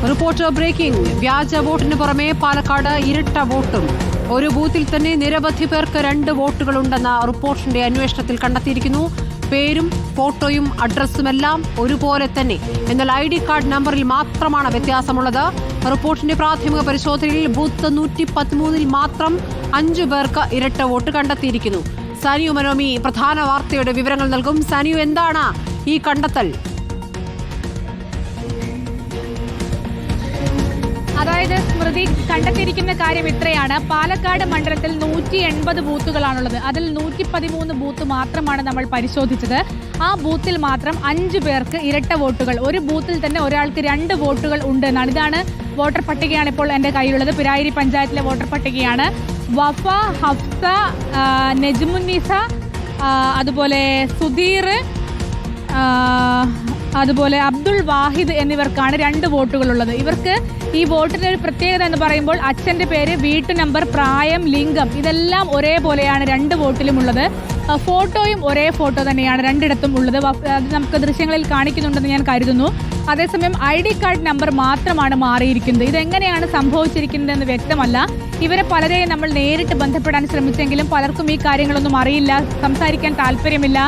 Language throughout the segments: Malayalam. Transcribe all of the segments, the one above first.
Reporter breaking. വ്യാജ വോട്ടിന് പുറമെ പാലക്കാട് ഇരട്ട വോട്ടും. ഒരു ബൂത്തിൽ തന്നെ നിരവധി പേർക്ക് 2 വോട്ടുകളുണ്ടെന്ന റിപ്പോർട്ടിന്റെ അന്വേഷണത്തിൽ കണ്ടെത്തിയിരിക്കുന്നു. പേരും ഫോട്ടോയും അഡ്രസ്സുമെല്ലാം ഒരുപോലെ തന്നെ. എന്നാൽ ID കാർഡ് നമ്പറിൽ മാത്രമാണ് വ്യത്യാസമുള്ളത്. റിപ്പോർട്ടിന്റെ പ്രാഥമിക പരിശോധനയിൽ ബൂത്ത് 113 മാത്രം 5 പേർക്ക് ഇരട്ട വോട്ട് കണ്ടെത്തിയിരിക്കുന്നു. സാനിയു മനോമി പ്രധാന വാർത്തയുടെ വിവരങ്ങൾ നൽകും. സാനിയു, എന്താണ് ഈ കണ്ടെത്തൽ? അതായത് സ്മൃതി, കണ്ടെത്തിയിരിക്കുന്ന കാര്യം ഇത്രയാണ്. പാലക്കാട് മണ്ഡലത്തിൽ 180 ബൂത്തുകളാണുള്ളത്. അതിൽ 113 ബൂത്ത് മാത്രമാണ് നമ്മൾ പരിശോധിച്ചത്. ആ ബൂത്തിൽ മാത്രം 5 പേർക്ക് ഇരട്ട വോട്ടുകൾ. ഒരു ബൂത്തിൽ തന്നെ ഒരാൾക്ക് 2 വോട്ടുകൾ ഉണ്ട് എന്നാണ്. ഇതാണ് വോട്ടർ പട്ടികയാണ് ഇപ്പോൾ എൻ്റെ കയ്യിലുള്ളത്. പിരായിരി പഞ്ചായത്തിലെ വോട്ടർ പട്ടികയാണ്. വഫ, ഹഫ്സ, നജ്മുന്നീസ, അതുപോലെ സുധീർ, അതുപോലെ അബ്ദുൾ വാഹിദ് എന്നിവർക്കാണ് 2 വോട്ടുകളുള്ളത്. ഇവർക്ക് ഈ വോട്ടിൻ്റെ ഒരു പ്രത്യേകത എന്ന് പറയുമ്പോൾ അച്ഛൻ്റെ പേര്, വീട്ടു നമ്പർ, പ്രായം, ലിംഗം ഇതെല്ലാം ഒരേപോലെയാണ് 2 വോട്ടിലുമുള്ളത്. ഫോട്ടോയും ഒരേ ഫോട്ടോ തന്നെയാണ് 2ഇടത്തും ഉള്ളത്. അത് നമുക്ക് ദൃശ്യങ്ങളിൽ കാണിക്കുന്നുണ്ടെന്ന് ഞാൻ കരുതുന്നു. അതേസമയം ID കാർഡ് നമ്പർ മാത്രമാണ് മാറിയിരിക്കുന്നത്. ഇതെങ്ങനെയാണ് സംഭവിച്ചിരിക്കുന്നതെന്ന് വ്യക്തമല്ല. ഇവരെ പലരെയും നമ്മൾ നേരിട്ട് ബന്ധപ്പെടാൻ ശ്രമിച്ചെങ്കിലും പലർക്കും ഈ കാര്യങ്ങളൊന്നും അറിയില്ല, സംസാരിക്കാൻ താല്പര്യമില്ല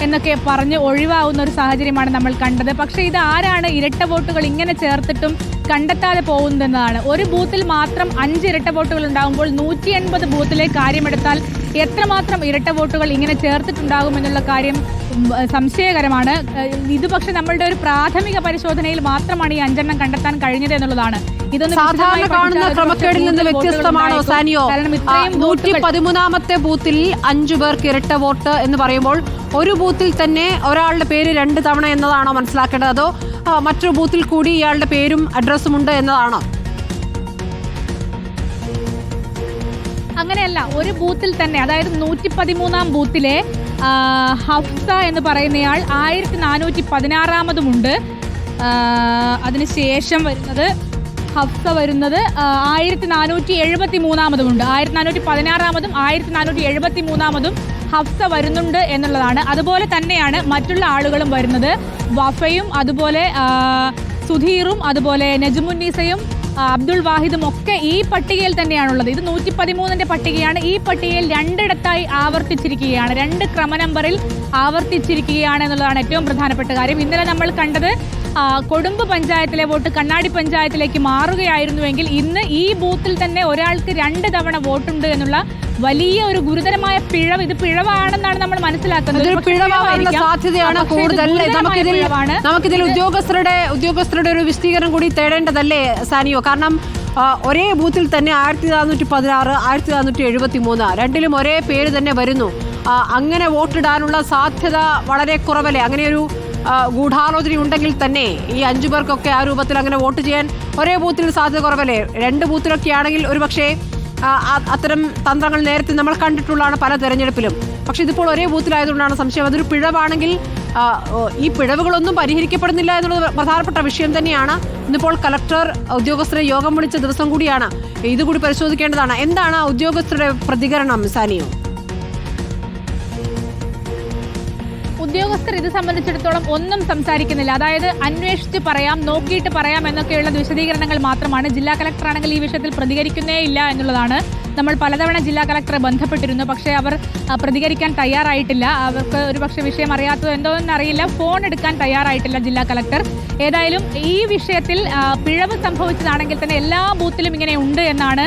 എന്നൊക്കെ പറഞ്ഞ് ഒഴിവാകുന്ന ഒരു സാഹചര്യമാണ് നമ്മൾ കണ്ടത്. പക്ഷേ ഇത് ആരാണ് ഇരട്ട വോട്ടുകൾ ഇങ്ങനെ ചേർത്തിട്ടും കണ്ടെത്താതെ പോകുന്നതെന്നതാണ്. ഒരു ബൂത്തിൽ മാത്രം 5 ഇരട്ട വോട്ടുകൾ ഉണ്ടാകുമ്പോൾ 180 ബൂത്തിലെ കാര്യമെടുത്താൽ എത്രമാത്രം ഇരട്ട വോട്ടുകൾ ഇങ്ങനെ ചേർത്തിട്ടുണ്ടാകും എന്നുള്ള കാര്യം സംശയകരമാണ്. ഇത് പക്ഷെ നമ്മളുടെ ഒരു പ്രാഥമിക പരിശോധനയിൽ മാത്രമാണ് ഈ 5 കണ്ടെത്താൻ കഴിഞ്ഞത് എന്നുള്ളതാണ്. ഇതൊന്നും സാധാരണ കാണുന്ന ക്രമക്കേടിൽ നിന്ന് വ്യത്യസ്തമാണോ സാനിയോ? 113ാമത്തെ ബൂത്തിൽ 5 പേർക്ക് ഇരട്ട വോട്ട് എന്ന് പറയുമ്പോൾ ഒരു ബൂത്തിൽ തന്നെ ഒരാളുടെ പേര് 2 തവണ എന്നതാണോ മനസ്സിലാക്കേണ്ടത്, അതോ മറ്റൊരു ബൂത്തിൽ കൂടി ഇയാളുടെ പേരും അഡ്രസ്സും ഉണ്ട് എന്നതാണോ? അങ്ങനെയല്ല, ഒരു ബൂത്തിൽ തന്നെ, അതായത് 113ാം ബൂത്തിലെ ഹഫ്സ എന്ന് പറയുന്നയാൾ 1416-ാമതുമുണ്ട്. അതിനുശേഷം വരുന്നത് ഹഫ്സ വരുന്നത് 1473-ാമതുമുണ്ട്. 1416-ാമതും 1473-ാമതും ഹഫ്സ വരുന്നുണ്ട് എന്നുള്ളതാണ്. അതുപോലെ തന്നെയാണ് മറ്റുള്ള ആളുകളും വരുന്നത്. വഫയും അതുപോലെ സുധീറും അതുപോലെ നജ്മുന്നീസയും അബ്ദുൾ വാഹിദും ഒക്കെ ഈ പട്ടികയിൽ തന്നെയാണുള്ളത്. ഇത് 113ന്റെ പട്ടികയാണ്. ഈ പട്ടികയിൽ 2ഇടത്തായി ആവർത്തിച്ചിരിക്കുകയാണ്, 2 ക്രമനമ്പറിൽ ആവർത്തിച്ചിരിക്കുകയാണ് എന്നുള്ളതാണ് ഏറ്റവും പ്രധാനപ്പെട്ട കാര്യം. ഇന്നലെ നമ്മൾ കണ്ടത് കൊടുമ്പ് പഞ്ചായത്തിലെ വോട്ട് കണ്ണാടി പഞ്ചായത്തിലേക്ക് മാറുകയായിരുന്നുവെങ്കിൽ ഇന്ന് ഈ ബൂത്തിൽ തന്നെ ഒരാൾക്ക് 2 തവണ വോട്ടുണ്ട് എന്നുള്ള വലിയ ഒരു ഗുരുതരമായ പിഴവ്. ഇത് പിഴവാണെന്നാണ് നമ്മൾ മനസ്സിലാക്കുന്നത്. സാധ്യതയാണ് കൂടുതൽ. നമുക്കിതിൽ ഉദ്യോഗസ്ഥരുടെ ഒരു വിശദീകരണം കൂടി തേടേണ്ടതല്ലേ സാനിയോ? കാരണം ഒരേ ബൂത്തിൽ തന്നെ 1416, 1473 രണ്ടിലും ഒരേ പേര് തന്നെ വരുന്നു. അങ്ങനെ വോട്ടിടാനുള്ള സാധ്യത വളരെ കുറവല്ലേ? അങ്ങനെയൊരു ഗൂഢാലോചന ഉണ്ടെങ്കിൽ തന്നെ ഈ 5 പേർക്കൊക്കെ ആ രൂപത്തിൽ അങ്ങനെ വോട്ട് ചെയ്യാൻ ഒരേ ബൂത്തിൽ സാധ്യത കുറവല്ലേ? 2 ബൂത്തിലൊക്കെ ആണെങ്കിൽ ഒരു പക്ഷേ അത്തരം തന്ത്രങ്ങൾ നേരത്തെ നമ്മൾ കണ്ടിട്ടുള്ളതാണ് പല തെരഞ്ഞെടുപ്പിലും. പക്ഷെ ഇതിപ്പോൾ ഒരേ ബൂത്തിലായതുകൊണ്ടാണ് സംശയം. അതൊരു പിഴവാണെങ്കിൽ ഈ പിഴവുകളൊന്നും പരിഹരിക്കപ്പെടുന്നില്ല എന്നുള്ളത് പ്രധാനപ്പെട്ട വിഷയം തന്നെയാണ്. ഇന്നിപ്പോൾ കളക്ടർ ഉദ്യോഗസ്ഥരെ യോഗം വിളിച്ച ദിവസം കൂടിയാണ്. ഇതുകൂടി പരിശോധിക്കേണ്ടതാണ്. എന്താണ് ഉദ്യോഗസ്ഥരുടെ പ്രതികരണം സാനിയോ? ഉദ്യോഗസ്ഥർ ഇത് സംബന്ധിച്ചിടത്തോളം ഒന്നും സംസാരിക്കുന്നില്ല. അതായത് അന്വേഷിച്ച് പറയാം, നോക്കിയിട്ട് പറയാം എന്നൊക്കെയുള്ള വിശദീകരണങ്ങൾ മാത്രമാണ്. ജില്ലാ കളക്ടർ ആണെങ്കിൽ ഈ വിഷയത്തിൽ പ്രതികരിക്കുന്നേ ഇല്ല എന്നുള്ളതാണ്. നമ്മൾ പലതവണ ജില്ലാ കളക്ടറെ ബന്ധപ്പെട്ടിരുന്നു, പക്ഷേ അവർ പ്രതികരിക്കാൻ തയ്യാറായിട്ടില്ല. അവർക്ക് ഒരു പക്ഷേ വിഷയം അറിയാത്തത് എന്തോന്ന് അറിയില്ല, ഫോൺ എടുക്കാൻ തയ്യാറായിട്ടില്ല ജില്ലാ കളക്ടർ. ഏതായാലും ഈ വിഷയത്തിൽ പിഴവ് സംഭവിച്ചതാണെങ്കിൽ തന്നെ എല്ലാ ബൂത്തിലും ഇങ്ങനെ ഉണ്ട് എന്നാണ്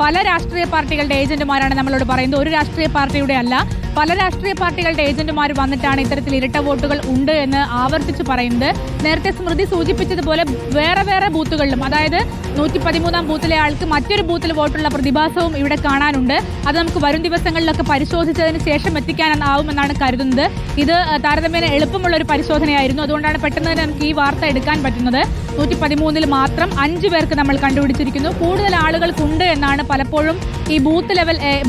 പല രാഷ്ട്രീയ പാർട്ടികളുടെ ഏജന്റുമാരാണ് നമ്മളോട് പറയുന്നത്. ഒരു രാഷ്ട്രീയ പാർട്ടിയുടെ അല്ല, പല രാഷ്ട്രീയ പാർട്ടികളുടെ ഏജന്റുമാർ വന്നിട്ടാണ് ഇത്തരത്തിൽ ഇരട്ട വോട്ടുകൾ ഉണ്ട് എന്ന് ആവർത്തിച്ച് പറയുന്നത്. നേരത്തെ സ്മൃതി സൂചിപ്പിച്ചതുപോലെ വേറെ വേറെ ബൂത്തുകളിലും, അതായത് 113ാം ബൂത്തിലെ ആൾക്ക് മറ്റൊരു ബൂത്തിൽ വോട്ടുള്ള പ്രതിഭാസവും ഇവിടെ കാണാനുണ്ട്. അത് നമുക്ക് വരും ദിവസങ്ങളിലൊക്കെ പരിശോധിച്ചതിന് ശേഷം എത്തിക്കാനാവുമെന്നാണ് കരുതുന്നത്. ഇത് താരതമ്യേന എളുപ്പമുള്ള ഒരു പരിശോധനയായിരുന്നു. അതുകൊണ്ടാണ് പെട്ടെന്ന് തന്നെ നമുക്ക് ഈ വാർത്ത എടുക്കാൻ പറ്റുന്നത്. 113ൽ മാത്രം 5 പേർക്ക് നമ്മൾ കണ്ടുപിടിച്ചിരിക്കുന്നു. കൂടുതൽ ആളുകൾക്കുണ്ട് എന്നാണ് പലപ്പോഴും ഈ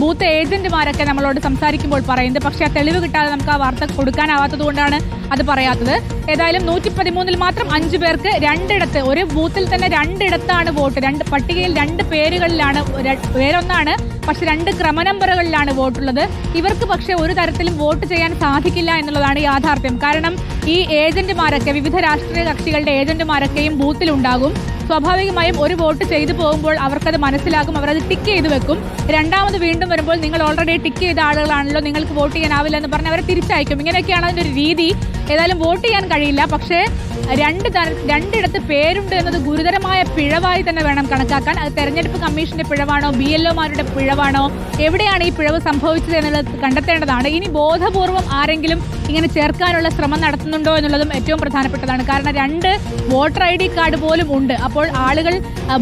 ബൂത്ത് ഏജന്റുമാരൊക്കെ നമ്മളോട് സംസാരിക്കുമ്പോൾ പറയുന്നത്. പക്ഷേ ആ തെളിവ് കിട്ടാതെ നമുക്ക് ആ വാർത്ത കൊടുക്കാനാവാത്തത് കൊണ്ടാണ് അത് പറയാത്തത്. ഏതായാലും 113ൽ മാത്രം 5 പേർക്ക് 2ഇടത്ത്, ഒരു ബൂത്തിൽ തന്നെ 2ഇടത്താണ് വോട്ട്. പട്ടികയിൽ 2 പേരുകളിലാണ്, പേരൊന്നാണ് പക്ഷെ 2 ക്രമനമ്പറുകളിലാണ് വോട്ടുള്ളത്. ഇവർക്ക് പക്ഷേ ഒരു തരത്തിലും വോട്ട് ചെയ്യാൻ സാധിക്കില്ല എന്നുള്ളതാണ് യാഥാർത്ഥ്യം. കാരണം ഈ ഏജന്റുമാരൊക്കെ, വിവിധ രാഷ്ട്രീയ കക്ഷികളുടെ ഏജന്റുമാരൊക്കെയും ബൂത്തിലുണ്ടാകും. സ്വാഭാവികമായും ഒരു വോട്ട് ചെയ്തു പോകുമ്പോൾ അവർക്കത് മനസ്സിലാകും, അവരത് ടിക്ക് ചെയ്ത് വെക്കും. രണ്ടാമത് വീണ്ടും വരുമ്പോൾ നിങ്ങൾ ഓൾറെഡി ടിക്ക് ചെയ്ത ആളുകളാണല്ലോ, നിങ്ങൾക്ക് വോട്ട് ചെയ്യാനാവില്ല എന്ന് പറഞ്ഞ് അവരെ തിരിച്ചയക്കും. ഇങ്ങനെയൊക്കെയാണ് അതിൻ്റെ ഒരു രീതി. ഏതായാലും വോട്ട് ചെയ്യാൻ കഴിയില്ല. പക്ഷേ രണ്ടിടത്ത് പേരുണ്ട് എന്നത് ഗുരുതരമായ പിഴവായി തന്നെ വേണം കണക്കാക്കാൻ. അത് തെരഞ്ഞെടുപ്പ് കമ്മീഷന്റെ പിഴവാണോ, BLOമാരുടെ പിഴവാണോ, എവിടെയാണ് ഈ പിഴവ് സംഭവിച്ചത് എന്നുള്ളത് കണ്ടെത്തേണ്ടതാണ്. ഇനി ബോധപൂർവം ആരെങ്കിലും ഇങ്ങനെ ചേർക്കാനുള്ള ശ്രമം നടത്തുന്നുണ്ടോ എന്നുള്ളതും ഏറ്റവും പ്രധാനപ്പെട്ടതാണ്. കാരണം 2 വോട്ടർ ID കാർഡ് പോലും ഉണ്ട്. അപ്പോൾ ആളുകൾ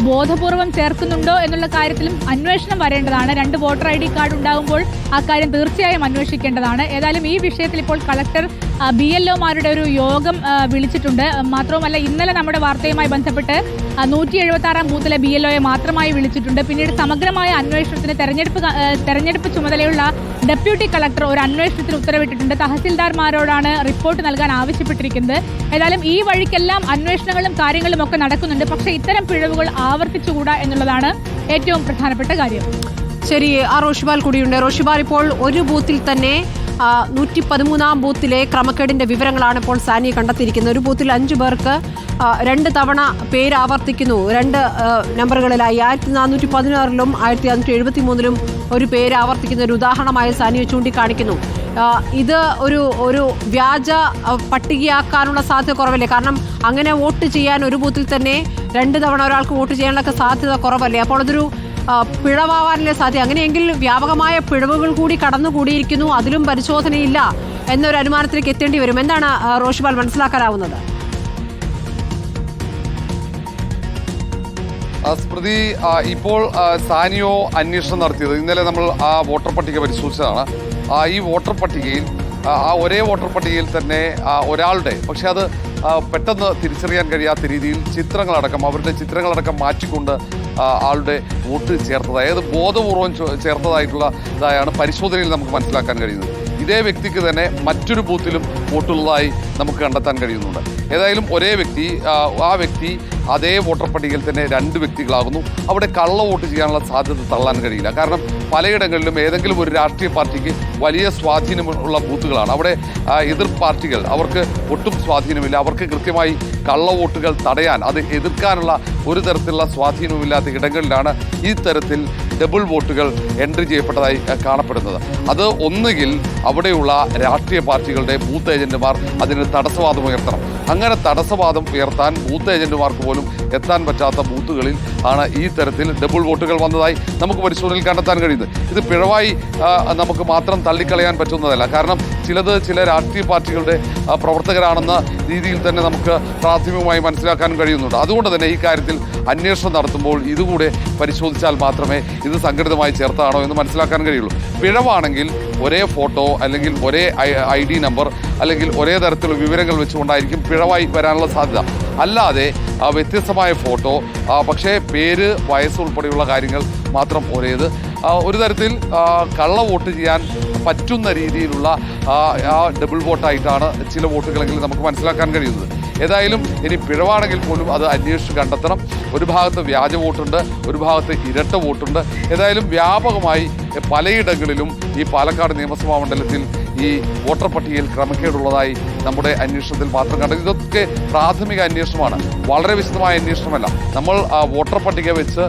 ബോധപൂർവം ചേർക്കുന്നുണ്ടോ എന്നുള്ള കാര്യത്തിലും അന്വേഷണം വരേണ്ടതാണ്. 2 വോട്ടർ ID കാർഡ് ഉണ്ടാകുമ്പോൾ ആ കാര്യം തീർച്ചയായും അന്വേഷിക്കേണ്ടതാണ്. ഏതായാലും ഈ വിഷയത്തിൽ ഇപ്പോൾ കളക്ടർ BLOമാരുടെ ഒരു യോഗം വിളിച്ചിട്ടുണ്ട്. മാത്രവുമല്ല, ഇന്നലെ നമ്മുടെ വാർത്തയുമായി ബന്ധപ്പെട്ട് 176-ാം ബൂത്തിലെ BLOയെ മാത്രമായി വിളിച്ചിട്ടുണ്ട്. പിന്നീട് സമഗ്രമായ അന്വേഷണത്തിന് തെരഞ്ഞെടുപ്പ് ചുമതലയുള്ള ഡെപ്യൂട്ടി കളക്ടർ ഒരു അന്വേഷണത്തിന് ഉത്തരവിട്ടിട്ടുണ്ട്. തഹസിൽദാർമാരോടാണ് റിപ്പോർട്ട് നൽകാൻ ആവശ്യപ്പെട്ടിരിക്കുന്നത്. ഏതായാലും ഈ വഴിക്കെല്ലാം അന്വേഷണങ്ങളും കാര്യങ്ങളും ഒക്കെ നടക്കുന്നുണ്ട്. പക്ഷേ ഇത്തരം പിഴവുകൾ ആവർത്തിച്ചുകൂടാ എന്നുള്ളതാണ് ഏറ്റവും പ്രധാനപ്പെട്ട കാര്യം. ശരി, റോഷിബാൽ കൂടിയുണ്ട്. റോഷിബാൽ, ഇപ്പോൾ ഒരു ബൂത്തിൽ തന്നെ 113-ാം ബൂത്തിലെ ക്രമക്കേടിന്റെ വിവരങ്ങളാണ് ഇപ്പോൾ സാനി കണ്ടെത്തിയിരിക്കുന്നത്. ഒരു ബൂത്തിൽ 5 പേർക്ക് 2 തവണ പേര് ആവർത്തിക്കുന്നു. 2 നമ്പറുകളിലായി 1416-ലും 1573-ലും ഒരു പേര് ആവർത്തിക്കുന്ന ഒരു ഉദാഹരണമായി സാനിയെ ചൂണ്ടിക്കാണിക്കുന്നു. ഇത് ഒരു വ്യാജ പട്ടികയാക്കാനുള്ള സാധ്യത കുറവല്ലേ? കാരണം അങ്ങനെ വോട്ട് ചെയ്യാൻ ഒരു ബൂത്തിൽ തന്നെ 2 തവണ ഒരാൾക്ക് വോട്ട് ചെയ്യാനുള്ള സാധ്യത കുറവല്ലേ? അപ്പോൾ അതൊരു പിഴവാവാനല്ലേ സാധ്യത? അങ്ങനെയെങ്കിൽ വ്യാപകമായ പിഴവുകൾ കൂടി കടന്നുകൂടിയിരിക്കുന്നു, അതിലും പരിശോധനയില്ല എന്നൊരു അനുമാനത്തിലേക്ക് എത്തേണ്ടി വരും. എന്താണ് റോഷിബാൽ മനസ്സിലാക്കാനാവുന്നത്? സ്മൃതി, ഇപ്പോൾ സാനിയോ അന്വേഷണം നടത്തിയത് ഇന്നലെ നമ്മൾ ആ വോട്ടർ പട്ടിക പരിശോധിച്ചതാണ്. ഈ വോട്ടർ പട്ടികയിൽ ഒരേ വോട്ടർ പട്ടികയിൽ തന്നെ ഒരാളുടെ, പക്ഷെ അത് പെട്ടെന്ന് തിരിച്ചറിയാൻ കഴിയാത്ത രീതിയിൽ അവരുടെ ചിത്രങ്ങളടക്കം മാറ്റിക്കൊണ്ട് ആളുടെ വോട്ട് ചേർത്തത്, അതായത് ബോധപൂർവം ചേർത്തതായിട്ടുള്ളതായാണ് പരിശോധനയിൽ നമുക്ക് മനസ്സിലാക്കാൻ കഴിയുന്നത്. ഇതേ വ്യക്തിക്ക് തന്നെ മറ്റൊരു ബൂത്തിലും വോട്ടുള്ളതായി നമുക്ക് കണ്ടെത്താൻ കഴിയുന്നുണ്ട്. ഏതായാലും ഒരേ വ്യക്തി, ആ വ്യക്തി അതേ വോട്ടർ പട്ടികയിൽ തന്നെ 2 വ്യക്തികളാകുന്നു. അവിടെ കള്ള വോട്ട് ചെയ്യാനുള്ള സാധ്യത തള്ളാൻ കഴിയില്ല. കാരണം പലയിടങ്ങളിലും ഏതെങ്കിലും ഒരു രാഷ്ട്രീയ പാർട്ടിക്ക് വലിയ സ്വാധീനമുള്ള ബൂത്തുകളാണ്. അവിടെ എതിർ പാർട്ടികൾ, അവർക്ക് ഒട്ടും സ്വാധീനമില്ല. അവർക്ക് കൃത്യമായി കള്ള വോട്ടുകൾ തടയാൻ, അത് എതിർക്കാനുള്ള ഒരു തരത്തിലുള്ള സ്വാധീനവുമില്ലാത്ത ഇടങ്ങളിലാണ് ഈ തരത്തിൽ ഡബിൾ വോട്ടുകൾ എൻട്രി ചെയ്യപ്പെട്ടതായി കാണപ്പെടുന്നത്. അത് ഒന്നുകിൽ അവിടെയുള്ള രാഷ്ട്രീയ പാർട്ടികളുടെ ബൂത്ത് ഏജന്റുമാർ അതിന് തടസ്സവാദം ഉയർത്തണം. അങ്ങനെ തടസ്സവാദം ഉയർത്താൻ ബൂത്ത് ഏജന്റുമാർക്ക് പോലും എത്താൻ പറ്റാത്ത ബൂത്തുകളിൽ ആണ് ഈ തരത്തിൽ ഡബിൾ വോട്ടുകൾ വന്നതായി നമുക്ക് പരിശോധനയിൽ കണ്ടെത്താൻ കഴിയുന്നത്. ഇത് പിഴവായി നമുക്ക് മാത്രം തള്ളിക്കളയാൻ പറ്റുന്നതല്ല. കാരണം ചില രാഷ്ട്രീയ പാർട്ടികളുടെ പ്രവർത്തകരാണെന്ന രീതിയിൽ തന്നെ നമുക്ക് പ്രാഥമികമായി മനസ്സിലാക്കാൻ കഴിയുന്നുണ്ട്. അതുകൊണ്ട് തന്നെ ഈ കാര്യത്തിൽ അന്വേഷണം നടത്തുമ്പോൾ ഇതുകൂടെ പരിശോധിച്ചാൽ മാത്രമേ ഇത് സംഘടിതമായി ചേർത്താണോ എന്ന് മനസ്സിലാക്കാൻ കഴിയുള്ളൂ. പിഴവാണെങ്കിൽ ഒരേ ഫോട്ടോ അല്ലെങ്കിൽ ഒരേ ID നമ്പർ അല്ലെങ്കിൽ ഒരേ തരത്തിലുള്ള വിവരങ്ങൾ വെച്ചുകൊണ്ടായിരിക്കും പിഴവായി വരാനുള്ള സാധ്യത. അല്ലാതെ വ്യത്യസ്തമായ ഫോട്ടോ, പക്ഷേ പേര്, വയസ്സ് ഉൾപ്പെടെയുള്ള കാര്യങ്ങൾ മാത്രം ഒരേത്, ഒരു തരത്തിൽ കള്ള വോട്ട് ചെയ്യാൻ പറ്റുന്ന രീതിയിലുള്ള ഡബിൾ വോട്ടായിട്ടാണ് ചില വോട്ടുകളെങ്കിലും നമുക്ക് മനസ്സിലാക്കാൻ കഴിയുന്നത്. ഏതായാലും ഇനി പിഴവാണെങ്കിൽ പോലും അത് അന്വേഷിച്ച് കണ്ടെത്തണം. ഒരു ഭാഗത്ത് വ്യാജ വോട്ടുണ്ട്, ഒരു ഭാഗത്ത് ഇരട്ട വോട്ടുണ്ട്. ഏതായാലും വ്യാപകമായി പലയിടങ്ങളിലും ഈ പാലക്കാട് നിയമസഭാ മണ്ഡലത്തിൽ ഈ വോട്ടർ പട്ടികയിൽ ക്രമക്കേടുള്ളതായി നമ്മുടെ അന്വേഷണത്തിൽ മാത്രം കണ്ടത്. ഇതൊക്കെ പ്രാഥമിക അന്വേഷണമാണ്, വളരെ വിശദമായ അന്വേഷണമല്ല. നമ്മൾ വോട്ടർ പട്ടിക വെച്ച്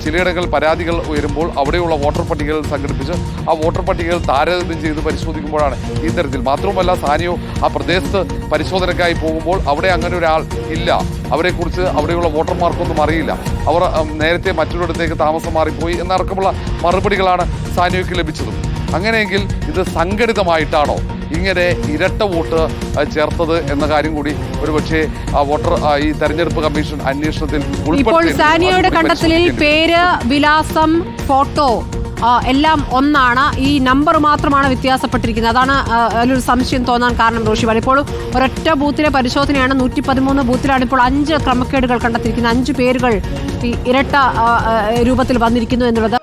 ചിലയിടങ്ങളിൽ പരാതികൾ ഉയരുമ്പോൾ അവിടെയുള്ള വോട്ടർ പട്ടികകൾ സംഘടിപ്പിച്ച് ആ വോട്ടർ പട്ടികകൾ താരതമ്യം ചെയ്ത് പരിശോധിക്കുമ്പോഴാണ് ഈ തരത്തിൽ. മാത്രവുമല്ല, സാനിയോ ആ പ്രദേശത്ത് പരിശോധനയ്ക്കായി പോകുമ്പോൾ അവിടെ അങ്ങനെ ഒരാൾ ഇല്ല, അവരെക്കുറിച്ച് അവിടെയുള്ള വോട്ടർമാർക്കൊന്നും അറിയില്ല, അവർ നേരത്തെ മറ്റൊരിടത്തേക്ക് താമസം മാറിപ്പോയി എന്നടക്കമുള്ള മറുപടികളാണ് സാനിയോയ്ക്ക് ലഭിച്ചതും. അങ്ങനെയെങ്കിൽ ഇത് സംഘടിതമായിട്ടാണോ ഇങ്ങനെ ഇരട്ട വോട്ട് ചേർത്തത് എന്ന കാര്യം കൂടി ഒരുപക്ഷെ ഈ തെരഞ്ഞെടുപ്പ് കമ്മീഷൻ അന്വേഷണത്തിൽ ഇപ്പോൾ സാനിയോയുടെ കണ്ടെത്തലിൽ പേര്, വിലാസം, ഫോട്ടോ എല്ലാം ഒന്നാണ്, ഈ നമ്പർ മാത്രമാണ് വ്യത്യാസപ്പെട്ടിരിക്കുന്നത്. അതാണ് അതിലൊരു സംശയം തോന്നാൻ കാരണം. റോഷിബാൽ, ഇപ്പോൾ ഒരൊറ്റ ബൂത്തിലെ പരിശോധനയാണ്. 113 ബൂത്തിലാണ് ഇപ്പോൾ 5 ക്രമക്കേടുകൾ കണ്ടെത്തിയിരിക്കുന്നത്. 5 പേരുകൾ ഈ ഇരട്ട രൂപത്തിൽ വന്നിരിക്കുന്നു എന്നുള്ളത്